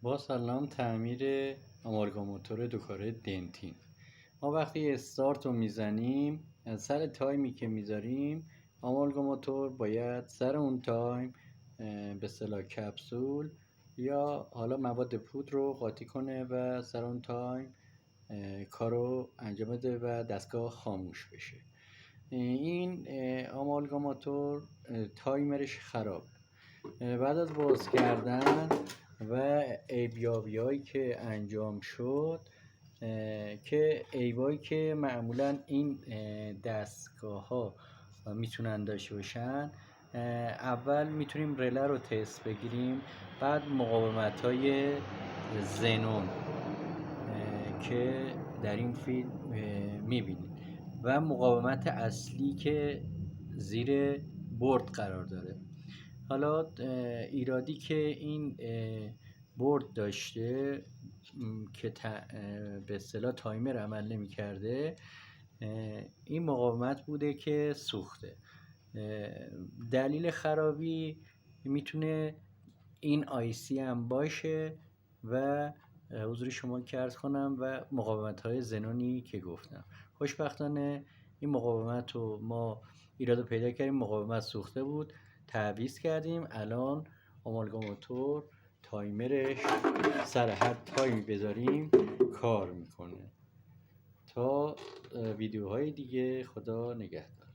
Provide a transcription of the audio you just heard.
با سلام. تعمیر آمالگاماتور دو کاره دنتین. ما وقتی استارت رو میزنیم، سر تایمی که میذاریم آمالگاماتور باید سر اون تایم به اصطلاح کپسول یا حالا مواد پودر رو قاطی کنه و سر اون تایم کارو انجام بده و دستگاه خاموش بشه. این آمالگاماتور تایمرش خراب. بعد از باز کردن و عیبیابی هایی که انجام شد، که عیبایی که معمولا این دستگاه ها میتونن داشته باشن، اول میتونیم رله رو تست بگیریم، بعد مقاومت های زنون که در این فیلم میبینید و مقاومت اصلی که زیر برد قرار داره. حالا ایرادی که این برد داشته که به اصطلاح تایمر عمل نمی کرده، این مقاومت بوده که سوخته. دلیل خرابی میتونه این آیسی هم باشه و حضور شما که عرض کنم و مقاومت های زنونی که گفتم. خوشبختانه این مقاومت رو ما ایراد پیدا کردیم، مقاومت سوخته بود، تعویض کردیم. الان آمالگاماتور تایمرش سر هر تایمی بذاریم کار میکنه. تا ویدیوهای دیگه، خدا نگهدار.